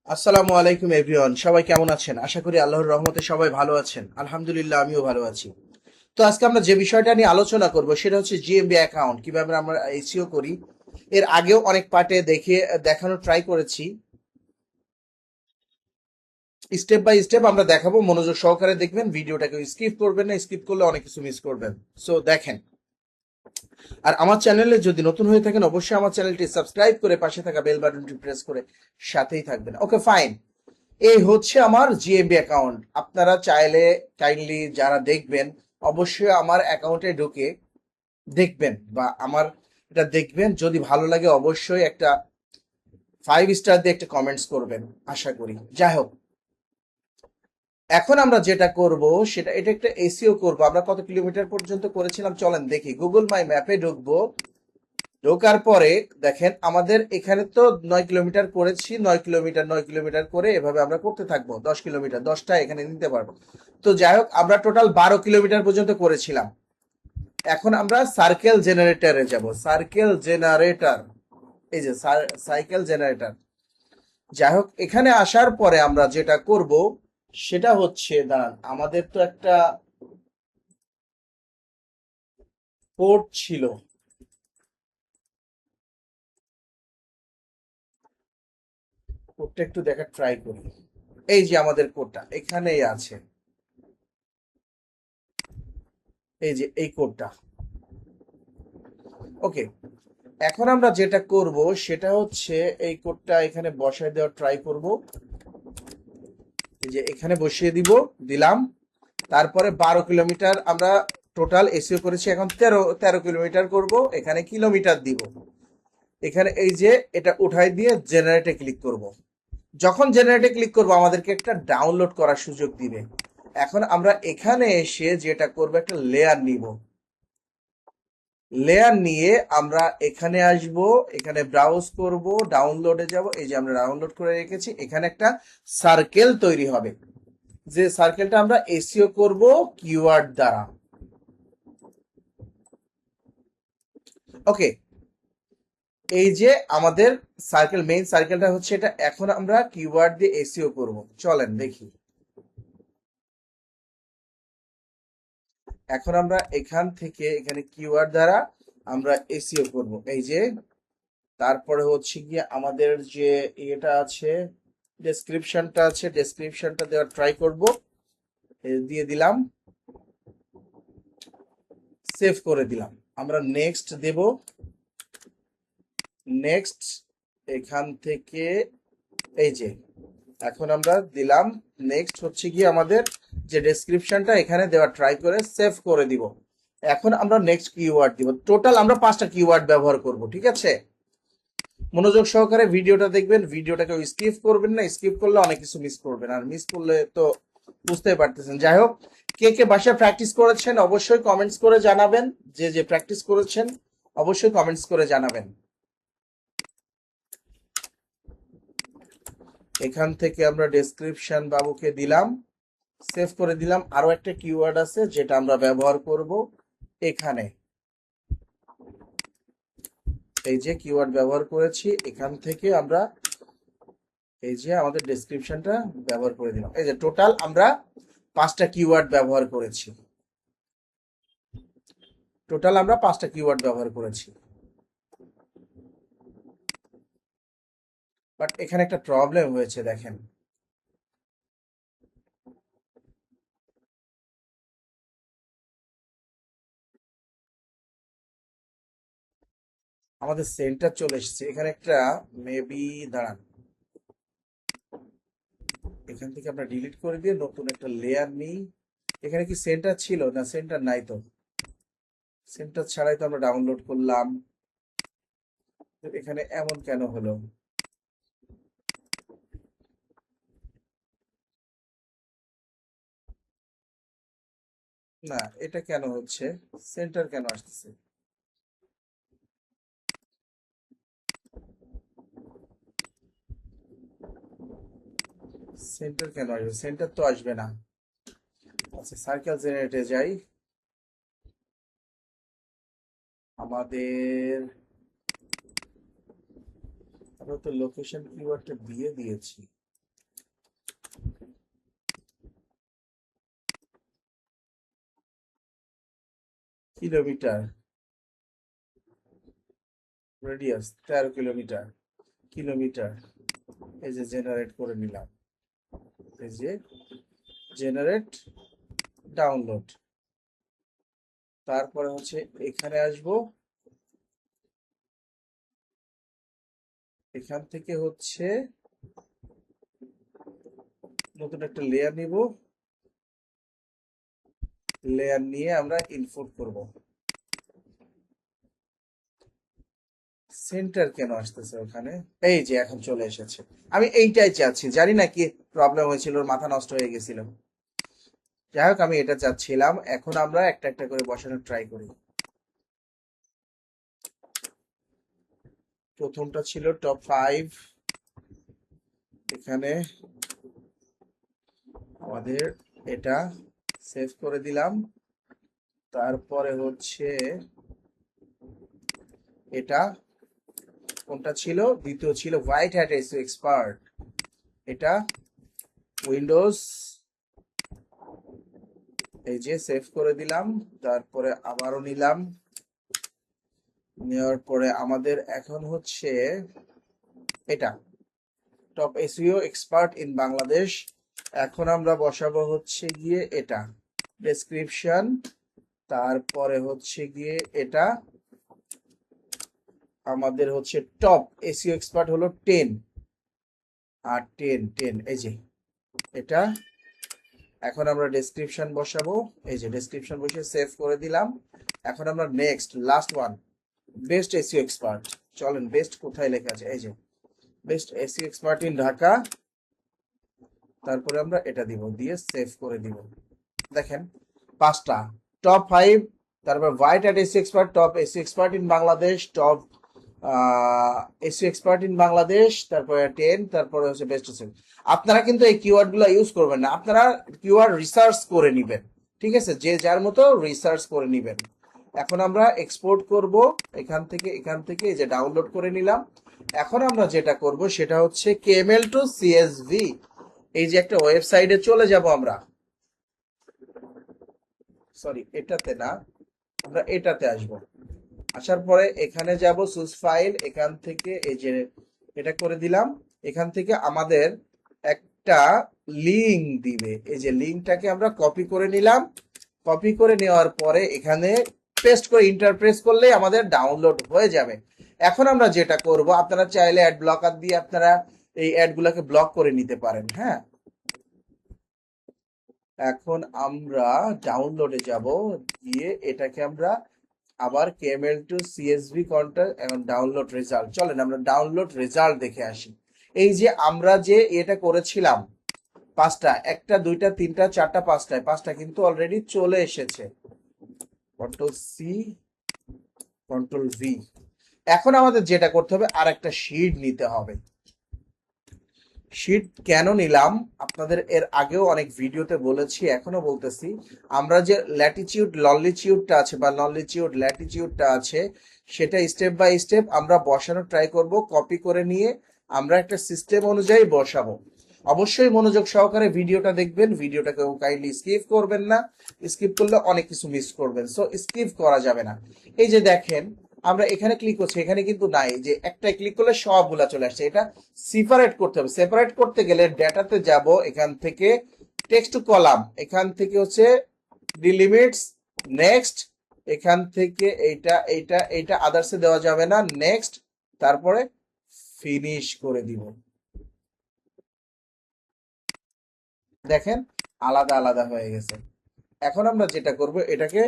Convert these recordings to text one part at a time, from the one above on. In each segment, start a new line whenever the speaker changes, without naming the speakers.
আসসালামু আলাইকুম এভরিওয়ান, সবাই কেমন আছেন? আশা করি আল্লাহর রহমতে সবাই ভালো আছেন। আলহামদুলিল্লাহ, আমিও ভালো আছি। তো আজকে আমরা যে বিষয়টা নিয়ে আলোচনা করব সেটা হচ্ছে জিএমবি অ্যাকাউন্ট কিভাবে আমরা এসইও করি। এর আগেও অনেক পার্টে দেখানো ট্রাই করেছি। স্টেপ বাই স্টেপ আমরা দেখাবো, মনোযোগ সহকারে দেখবেন, ভিডিওটাকে স্কিপ করবেন না, স্কিপ করলে অনেক কিছু মিস করবেন। সো দেখেন। আর আমার চ্যানেলে যদি নতুন হয়ে থাকেন, অবশ্যই আমার চ্যানেলটি সাবস্ক্রাইব করে পাশে থাকা বেল বাটনটি প্রেস করে সাথেই থাকবেন। ওকে, ফাইন। এই হচ্ছে আমার জিএমবি অ্যাকাউন্ট। আপনারা চাইলে কাইন্ডলি যারা দেখবেন, অবশ্যই আমার অ্যাকাউন্টে ঢুকে দেখবেন বা আমার এটা দেখবেন। যদি ভালো লাগে অবশ্যই একটা 5 স্টার দিয়ে একটা কমেন্টস করবেন, আশা করি। যাই হোক, এখন আমরা যেটা করব সেটা এটা একটা এসিও করব। আমরা কত কিলোমিটার পর্যন্ত করেছিলাম চলেন দেখি। গুগল মাই ম্যাপে ঢুকবো। ঢোকার পরে দেখেন আমাদের এখানে তো 9 কিলোমিটার করেছি। 9 কিলোমিটার 9 কিলোমিটার করে এভাবে আমরা করতে থাকবো। 10 কিলোমিটার, 10টা এখানে নিতে পারবো। তো যাই হোক, আমরা টোটাল 12 কিলোমিটার পর্যন্ত করেছিলাম। এখন আমরা সার্কেল জেনারেটরে যাব। সার্কেল জেনারেটর, এই যে সাইকেল জেনারেটর। যাই হোক, এখানে আসার পরে আমরা যেটা করব সেটা হচ্ছে, দাঁড়ান, আমাদের তো একটা কোড ছিল। কোডটা একটু দেখার ট্রাই করি। এই যে আমাদের কোডটা এখানেই আছে। এই যে এই কোডটা। ওকে, এখন আমরা যেটা করব সেটা হচ্ছে এই কোডটা এখানে বসায় দেওয়ার ট্রাই করব। এই যে এখানে বসিয়ে দিলাম। তারপরে 12 কিলোমিটার আমরা টোটাল এসিও করেছি। এখন তেরো কিলোমিটার করব। এখানে কিলোমিটার দিব। এখানে এই যে এটা উঠাই দিয়ে জেনারেটে ক্লিক করব। যখন জেনারেটে ক্লিক করব আমাদেরকে একটা ডাউনলোড করার সুযোগ দিবে। এখন আমরা এখানে এসে যেটা করব, একটা লেয়ার নিব। লেয়ার নিয়ে আমরা এখানে আসব। এখানে ব্রাউজ করব, ডাউনলোডে যাব। এই যে আমরা ডাউনলোড করে রেখেছি। এখানে একটা সার্কেল তৈরি হবে, যে সার্কেলটা আমরা এসইও করব কিওয়ার্ড দ্বারা। ওকে, এই যে আমাদের সার্কেল, মেইন সার্কেলটা হচ্ছে এটা। এখন আমরা কিওয়ার্ড দিয়ে এসইও করব। চলেন দেখি। এখন আমরা এখান থেকে এখানে কিওয়ার্ড দ্বারা আমরা এসইও করব। এই যে তারপরে হচ্ছে গিয়ে আমাদের যে এটা আছে, ডেসক্রিপশনটা আছে, ডেসক্রিপশনটা দেওয়ার ট্রাই করব। দিয়ে দিলাম, সেভ করে দিলাম। আমরা নেক্সট দেব। নেক্সট, এখান থেকে এই যে এখন আমরা দিলাম। নেক্সট হচ্ছে গিয়ে আমাদের যে ডেসক্রিপশনটা এখানে দেওয়ার ট্রাই করে সেভ করে দিব। এখন আমরা নেক্সট কিওয়ার্ড দিব। টোটাল আমরা 5টা কিওয়ার্ড ব্যবহার করব, ঠিক আছে? মনোযোগ সহকারে ভিডিওটা দেখবেন, ভিডিওটাকে স্কিপ করবেন না। স্কিপ করলে অনেক কিছু মিস করবেন, আর মিস করলে তো বুঝতেই পারতেছেন। যাই হোক, কে কে বাসায় প্র্যাকটিস করেছেন অবশ্যই কমেন্টস করে জানাবেন। যে যে প্র্যাকটিস করেছেন অবশ্যই কমেন্টস করে জানাবেন। এখান থেকে আমরা ডেসক্রিপশন বাবুকে দিলাম, সেভ করে দিলাম। আরো একটা কিওয়ার্ড আছে যেটা আমরা ব্যবহার করব এখানে। এই যে কিওয়ার্ড ব্যবহার করেছি, এখান থেকে আমরা এই যে আমাদের ডেসক্রিপশনটা ব্যবহার করে দিলাম। এই যে টোটাল আমরা 5টা কিওয়ার্ড ব্যবহার করেছি। টোটাল আমরা 5টা কিওয়ার্ড ব্যবহার করেছি। বাট এখানে একটা প্রবলেম হয়েছে, দেখেন। আমাদের সেন্টার চলে এসেছে এখানে একটা, মেবি, দাঁড়ান, এখান থেকে আমরা ডিলিট করে দিয়ে নতুন একটা লেয়ার নিই। এখানে কি সেন্টার ছিল? না, সেন্টার নাই তো। সেন্টার ছাড়াই তো আমরা ডাউনলোড করলাম। তো এখানে এমন কেন হলো? না, এটা কেন হচ্ছে? সেন্টার কেন আসতেছে? সেন্টার কেন আসবে? সেন্টার তো আসবে না। আচ্ছা, সার্কেল জেনারেটে যাই। আমাদের, আমরা তো লোকেশন কিওয়ার্ডটা দিয়ে দিয়েছি। Kilometre, radius 13 kilometre, kilometre. এই যে জেনারেট করে নিলাম, এই যে জেনারেট, ডাউনলোড। তারপরে হচ্ছে এখানে আসব, এখান থেকে হচ্ছে নতুন একটা লেয়ার নিব, লেয়ার নিয়ে আমরা ইনপুট করব। সেন্টার কেন আসতেছে ওখানে? এই যে এখন চলে এসেছে। আমি এইটাই চাচ্ছি, জানি না কি প্রবলেম হয়েছিল, ওর মাথা নষ্ট হয়ে গেছিল। যাই হোক, আমি এটা চাচ্ছিলাম। এখন আমরা একটা একটা করে বসানোর ট্রাই করি। প্রথমটা ছিল টপ 5, এখানে আমাদের এটা সেভ করে দিলাম। তারপরে হচ্ছে এটা কোনটা ছিল? দ্বিতীয় ছিল হোয়াইট হ্যাট এসইও এক্সপার্ট, এটা উইন্ডোজ, এই যে সেভ করে দিলাম। তারপরে আবারও নিলাম, নেওয়ার পরে আমাদের এখন হচ্ছে এটা top SEO expert in Bangladesh. এখন আমরা বসাবো হচ্ছে গিয়ে এটা ডেসক্রিপশন, তারপরে হচ্ছে গিয়ে এটা আমাদের হচ্ছে টপ এসইও এক্সপার্ট হলো 10, আর 10 এই যে এটা। এখন আমরা ডেসক্রিপশন বসাবো, এই যে ডেসক্রিপশন বসে সেভ করে দিলাম। এখন আমরা next last one, best SEO expert. চলেন বেস্ট কোথায় লেখা আছে, এই যে best SEO expert in Dhaka. তারপরে আমরা এটা দিব, দিয়ে সেভ করে দিব। দেখেন 5টা টপ 5, তারপর white at SEO expert, top SEO expert in Bangladesh, top SEO expert in Bangladesh, তারপরে 10, তারপরে হচ্ছে বেস্ট এসইও। আপনারা কিন্তু এই কিওয়ার্ড গুলো ইউজ করবেন না, আপনারা কিওয়ার্ড রিসার্চ করে নিবেন। ঠিক আছে, যে যার মতো রিসার্চ করে নিবেন। এখন আমরা এক্সপোর্ট করব এখান থেকে এই যে ডাউনলোড করে নিলাম। এখন আমরা যেটা করব সেটা হচ্ছে কেএমএল টু সিএসভি, এই যে একটা ওয়েবসাইটে চলে যাব আমরা। সরি, এটাতে না, আমরা এটাতে আসব। আসার পরে এখানে যাব সুস ফাইল, এখান থেকে এই যে এটা করে দিলাম। এখান থেকে আমাদের একটা লিংক দিবে, এই যে লিংকটাকে আমরা কপি করে নিলাম। কপি করে নেওয়ার পরে এখানে পেস্ট করে ইন্টারপ্রেস করলে আমাদের ডাউনলোড হয়ে যাবে। এখন আমরা যেটা করব, আপনারা চাইলে অ্যাড ব্লকার দিয়ে আপনারা এই অ্যাড গুলাকে ব্লক করে নিতে পারেন। হ্যাঁ, এখন আমরা ডাউনলোডে যাব, গিয়ে এটাকে আমরা আবার কেএমএল টু সিএসভি কন্টেন্ট এবং ডাউনলোড রেজাল্ট। চলেন আমরা ডাউনলোড রেজাল্ট দেখে আসি। এই যে আমরা যে এটা করেছিলাম 5টা, 1টা 2টা 3টা 4টা 5টায় 5টা কিন্তু অলরেডি চলে এসেছে। Control C, control V. এখন আমাদের যেটা করতে হবে, আর একটা শীট নিতে হবে। শীট কেন নিলাম আপনাদের এর আগেও অনেক ভিডিওতে বলেছি, এখনো বলতেছি। আমরা যে ল্যাটিটিউড ললিটিউডটা আছে বা ললিটিউড ল্যাটিটিউডটা আছে, সেটা স্টেপ বাই স্টেপ আমরা বসানোর ট্রাই করব। কপি করে নিয়ে আমরা একটা সিস্টেম অনুযায়ী বসাবো। অবশ্যই মনোযোগ সহকারে ভিডিওটা দেখবেন, ভিডিওটাকে কাইন্ডলি স্কিপ করবেন না। স্কিপ করলে অনেক কিছু মিস করবেন, সো স্কিপ করা যাবে না। এই যে দেখেন, আমরা এখানে ক্লিক করছি, এখানে কিন্তু নাই, যে একটা ক্লিক করলে সবগুলা চলে আসছে। এটা সেপারেট করতে হবে। সেপারেট করতে গেলে ডেটাতে যাব, এখান থেকে টেক্সট টু কলাম, এখান থেকে হচ্ছে ডিলিমিটস, নেক্সট, এখান থেকে এইটা এইটা এইটা আদার্সে দেওয়া যাবে না, নেক্সট, তারপরে ফিনিশ করে দিব। দেখেন আলাদা আলাদা হয়ে গেছে। এখন আমরা যেটা করব, এটাকে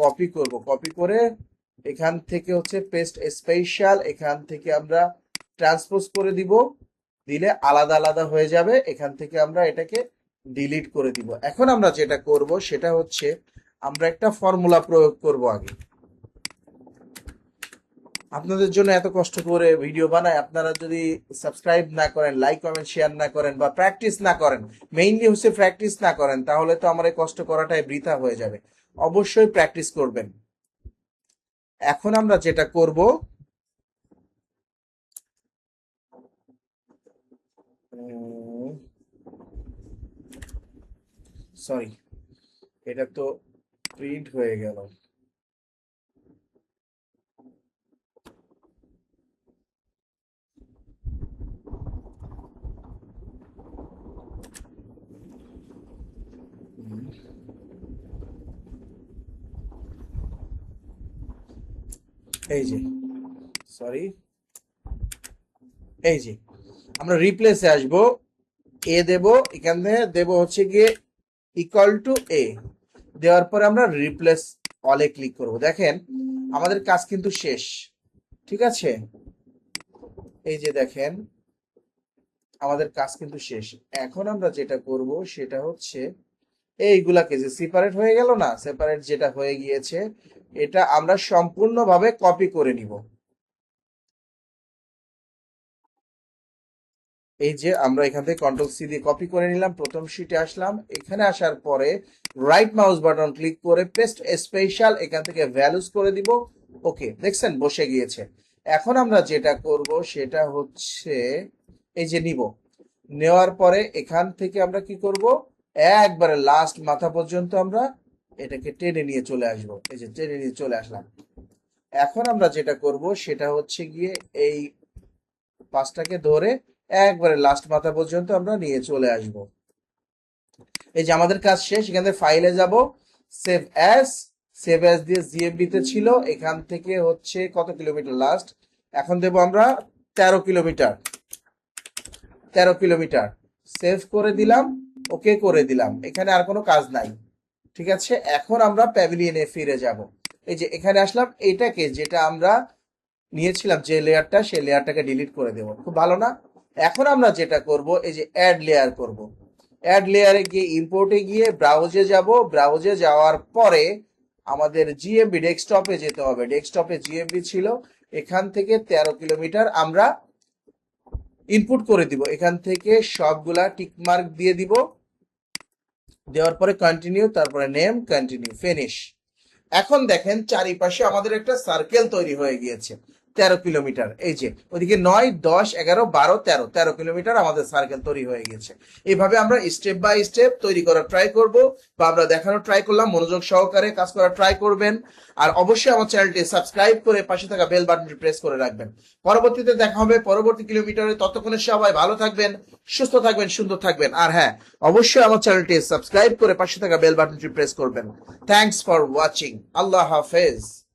কপি করব, কপি করে এখান থেকে হচ্ছে পেস্ট স্পেশাল, এখান থেকে আমরা ট্রান্সপোজ করে দিব, দিলে আলাদা আলাদা হয়ে যাবে। এখান থেকে আমরা এটাকে ডিলিট করে দিব। এখন আমরা যেটা করব সেটা হচ্ছে আমরা একটা ফর্মুলা প্রয়োগ করব আগে। আপনাদের জন্য এত কষ্ট করে ভিডিও বানায়, আপনারা যদি সাবস্ক্রাইব না করেন, লাইক কমেন্ট শেয়ার না করেন, বা প্র্যাকটিস না করেন, মেইনলি হচ্ছে প্র্যাকটিস না করেন, তাহলে তো আমার এই কষ্ট করাটাই বৃথা হয়ে যাবে। অবশ্যই প্র্যাকটিস করবেন। এখন আমরা যেটা করব, সরি, এটা তো প্রিন্ট হয়ে গেল। এই যে, সরি, এই যে আমরা রিপ্লেসে আসবো, এ দেব, এখান থেকে দেব হচ্ছে গিয়ে ইকুয়াল টু এ, দেওয়ার পরে আমরা রিপ্লেস অলে ক্লিক করব। দেখেন আমাদের কাজ কিন্তু শেষ, ঠিক আছে? এই যে দেখেন আমাদের কাজ কিন্তু শেষ। এখন আমরা যেটা করব সেটা হচ্ছে এইগুলাকে যে সেপারেট হয়ে গেল না, সেপারেট যেটা হয়ে গিয়েছে, এটা আমরা সম্পূর্ণভাবে কপি করে নিব। এই যে আমরা এখান থেকে কন্ট্রোল সি দিয়ে কপি করে নিলাম, প্রথম শিটে আসলাম, এখানে আসার পরে রাইট মাউস বাটন ক্লিক করে পেস্ট স্পেশাল, এখান থেকে ভ্যালুস করে দিব। ওকে, দেখছেন বসে গিয়েছে। এখন আমরা যেটা করব সেটা হচ্ছে এই যে নিব, নেওয়ার পরে এখান থেকে আমরা কি করব, একবারে লাস্ট মাথা পর্যন্ত আমরা এটাকে টেনে নিয়ে চলে আসব। এই যে টেনে নিয়ে চলে আসলাম। এখন আমরা যেটা করব সেটা হচ্ছে গিয়ে এই পাঁচটাকে ধরে একবারে লাস্ট মাথা পর্যন্ত আমরা নিয়ে চলে আসব। এই যে আমাদের কাজ শেষ, এখান থেকে ফাইলে যাব, সেভ অ্যাজ, সেভ অ্যাজ দিয়ে জিএমবি তে ছিল, এখান থেকে হচ্ছে কত কিলোমিটার লাস্ট, এখন দেব আমরা 13 কিলোমিটার, 13 কিলোমিটার সেভ করে দিলাম, ওকে করে দিলাম, এখানে আর কোনো কাজ নাই। ঠিক আছে, এখন আমরা প্যাভিলিয়নে ফিরে যাব। এই যে এখানে আসলাম, এটাকে যেটা আমরা নিয়েছিলাম যে লেয়ারটা, সেই লেয়ারটাকে ডিলিট করে দেব। খুব ভালো না? এখন আমরা যেটা করব এই যে অ্যাড লেয়ার করব। অ্যাড লেয়ারে গিয়ে ইম্পোর্টে গিয়ে ব্রাউজে যাব, ব্রাউজে যাওয়ার পরে আমাদের জিএমবি ডেস্কটপে যেতে হবে, ডেস্কটপে জিএমবি ছিল, এখান থেকে 13 কিলোমিটার আমরা ইনপুট করে দিব। এখান থেকে সবগুলা টিকমার্ক দিয়ে দিব, দেওয়ার পরে কন্টিনিউ, তারপরে নেম, কন্টিনিউ, ফিনিশ। এখন দেখেন চারিপাশে আমাদের একটা সার্কেল তৈরি হয়ে গিয়েছে 13 কিলোমিটার। এই যে ওদিকে 9, 10, 11, 12, 13, 13 কিলোমিটার আমাদের সার্কেল তৈরি হয়ে গেছে। এইভাবে আমরা স্টেপ বাই স্টেপ তৈরি করার ট্রাই করব, বা আমরা দেখানোর ট্রাই করলাম। মনোযোগ সহকারে কাজ করার ট্রাই করবেন, আর অবশ্যই আমার চ্যানেলটি সাবস্ক্রাইব করে পাশে থাকা বেল বাটনটি প্রেস করে রাখবেন। পরবর্তীতে দেখা হবে পরবর্তী কিলোমিটারে। ততক্ষণে সবাই ভালো থাকবেন, সুস্থ থাকবেন, সুন্দর থাকবেন। আর হ্যাঁ, অবশ্যই আমার চ্যানেলটি সাবস্ক্রাইব করে পাশে থাকা বেল বাটনটি প্রেস করবেন। Thanks for watching. আল্লাহ হাফেজ।